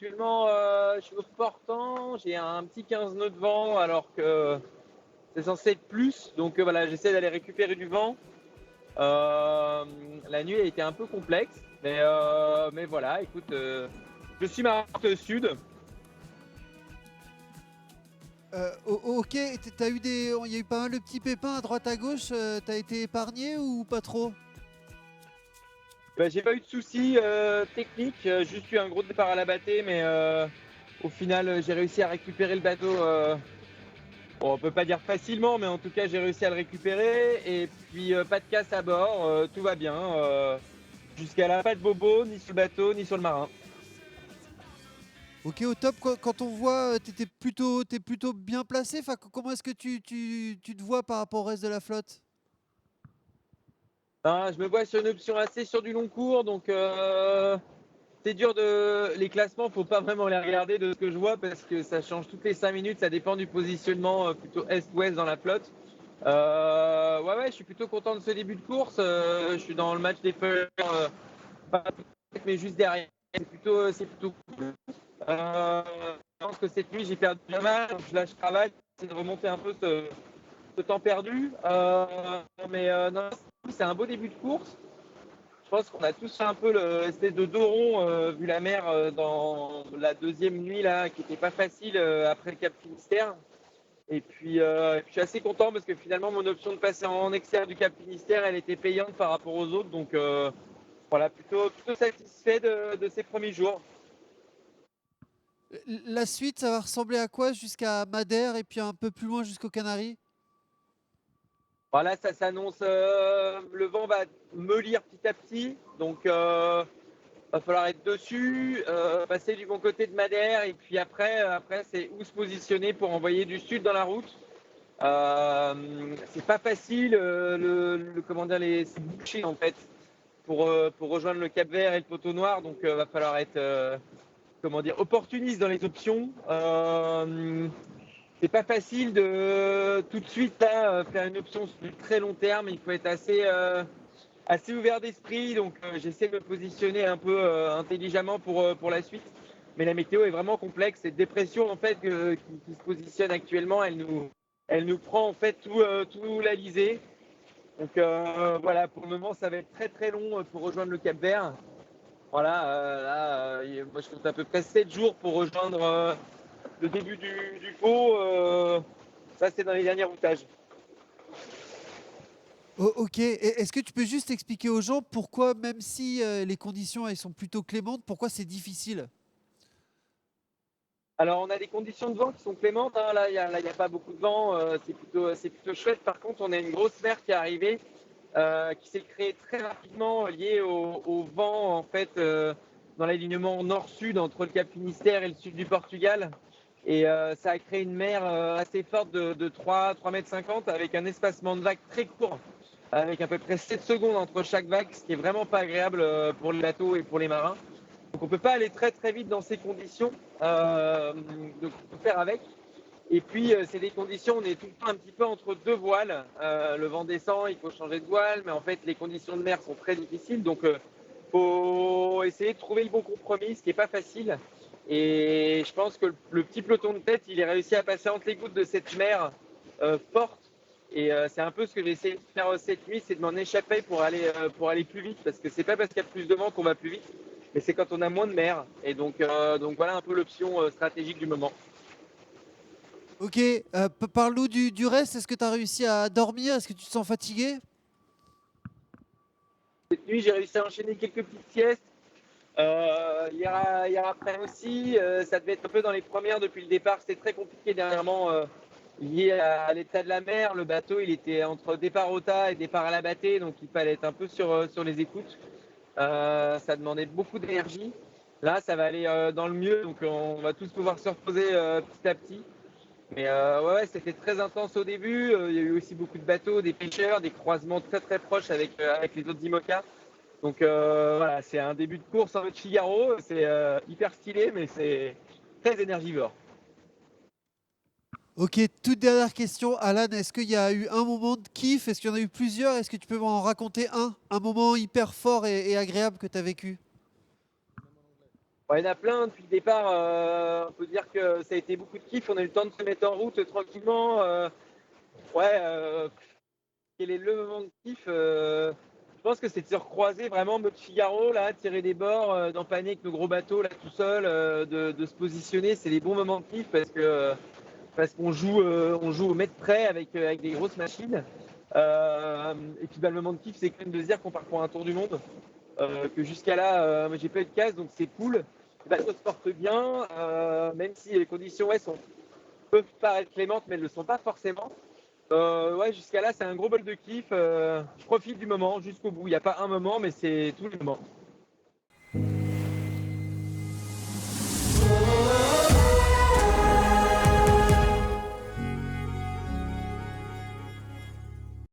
actuellement, je suis au portant, j'ai un petit 15 nœuds de vent alors que c'est censé être plus. Donc voilà, j'essaie d'aller récupérer du vent. La nuit a été un peu complexe, mais voilà, écoute, je suis marque sud. Ok, il y a eu pas mal de petits pépins à droite à gauche. T'as été épargné ou pas trop? Bah, j'ai pas eu de soucis techniques, juste eu un gros départ à la bâtée, mais au final, j'ai réussi à récupérer le bateau. Bon, on peut pas dire facilement, mais en tout cas, j'ai réussi à le récupérer. Et puis, pas de casse à bord, tout va bien. Jusqu'à là, pas de bobo, ni sur le bateau, ni sur le marin. Ok, au top. Quand on voit, t'es plutôt bien placé. Enfin, comment est-ce que tu te vois par rapport au reste de la flotte? Hein, je me vois sur une option assez sur du long cours, donc c'est dur de. Les classements, faut pas vraiment les regarder de ce que je vois parce que ça change toutes les 5 minutes, ça dépend du positionnement plutôt est-ouest dans la flotte. Ouais, je suis plutôt content de ce début de course. Je suis dans le match des peurs, pas tout de suite, mais juste derrière. C'est plutôt cool. Je pense que cette nuit, j'ai perdu pas mal, donc là, je travaille, j'essaie de remonter un peu ce temps perdu. Non, c'est un beau début de course. Je pense qu'on a tous fait un peu l'espèce de dos rond vu la mer dans la deuxième nuit là, qui n'était pas facile après le Cap Finistère. Et puis, je suis assez content parce que finalement, mon option de passer en extérieur du Cap Finistère, elle était payante par rapport aux autres. Donc voilà, plutôt satisfait de ces premiers jours. La suite, ça va ressembler à quoi jusqu'à Madère et puis un peu plus loin jusqu'aux Canaries? Voilà, ça s'annonce. Le vent va me lire petit à petit. Donc, va falloir être dessus, passer du bon côté de Madère. Et puis après c'est où se positionner pour envoyer du sud dans la route. C'est pas facile, comment dire, c'est bouché en fait pour rejoindre le Cap Vert et le Poteau Noir. Donc, va falloir être, comment dire, opportuniste dans les options. C'est pas facile de tout de suite là, faire une option sur du très long terme. Il faut être assez ouvert d'esprit. Donc j'essaie de me positionner un peu intelligemment pour la suite. Mais la météo est vraiment complexe. Cette dépression en fait qui se positionne actuellement, elle nous prend en fait tout l'Alizé. Donc voilà, pour le moment, ça va être très très long pour rejoindre le Cap Vert. Voilà, là, moi je compte à peu près 7 jours pour rejoindre le début du pot. Ça, c'est dans les derniers routages. Ok, est-ce que tu peux juste expliquer aux gens pourquoi, même si les conditions elles sont plutôt clémentes, pourquoi c'est difficile? Alors, on a des conditions de vent qui sont clémentes, hein. Là, il y a pas beaucoup de vent. C'est plutôt chouette. Par contre, on a une grosse mer qui est arrivée, qui s'est créée très rapidement liée au vent, en fait, dans l'alignement nord-sud entre le Cap Finistère et le sud du Portugal. Et ça a créé une mer assez forte de 3 mètres 50 avec un espacement de vagues très court, avec à peu près 7 secondes entre chaque vague, ce qui est vraiment pas agréable pour les bateaux et pour les marins. Donc on ne peut pas aller très très vite dans ces conditions, donc il faut faire avec. Et puis c'est des conditions, on est tout le temps un petit peu entre deux voiles. Le vent descend, il faut changer de voile, mais en fait les conditions de mer sont très difficiles, donc faut essayer de trouver le bon compromis, ce qui n'est pas facile. Et je pense que le petit peloton de tête, il est réussi à passer entre les gouttes de cette mer forte. Et c'est un peu ce que j'ai essayé de faire cette nuit, c'est de m'en échapper pour aller plus vite, parce que c'est pas parce qu'il y a plus de vent qu'on va plus vite, mais c'est quand on a moins de mer. Et donc voilà un peu l'option stratégique du moment. Ok, parle-nous du reste. Est-ce que tu as réussi à dormir? Est-ce que tu te sens fatigué? Cette nuit, j'ai réussi à enchaîner quelques petites siestes. Hier après aussi, ça devait être un peu dans les premières depuis le départ. C'était très compliqué dernièrement, lié à l'état de la mer. Le bateau, il était entre départ au tas et départ à la bâtée, donc il fallait être un peu sur les écoutes. Ça demandait beaucoup d'énergie. Là, ça va aller dans le mieux, donc on va tous pouvoir se reposer petit à petit. Mais ouais, c'était très intense au début. Il y a eu aussi beaucoup de bateaux, des pêcheurs, des croisements très très proches avec les autres IMOCA. Donc voilà, c'est un début de course en mode Figaro. C'est hyper stylé, mais c'est très énergivore. Ok, toute dernière question. Alan, est-ce qu'il y a eu un moment de kiff? Est-ce qu'il y en a eu plusieurs? Est-ce que tu peux m'en raconter un moment hyper fort et agréable que tu as vécu? Bon, il y en a plein depuis le départ. On peut dire que ça a été beaucoup de kiff. On a eu le temps de se mettre en route tranquillement. Ouais, quel est le moment de kiff Je pense que c'est de se recroiser vraiment en mode Figaro, là, tirer des bords, d'empanner avec nos gros bateaux là tout seul, de se positionner. C'est les bons moments de kiff parce qu'on joue, on joue au mètre près avec des grosses machines. Et puis le moment de kiff, c'est quand même de se dire qu'on part pour un tour du monde. Que jusqu'à là, j'ai pas eu de casse, donc c'est cool. Le bateau se porte bien, même si les conditions peuvent paraître clémentes, mais elles ne le sont pas forcément. Ouais, jusqu'à là, c'est un gros bol de kiff. Je profite du moment jusqu'au bout. Il n'y a pas un moment, mais c'est tout le moment.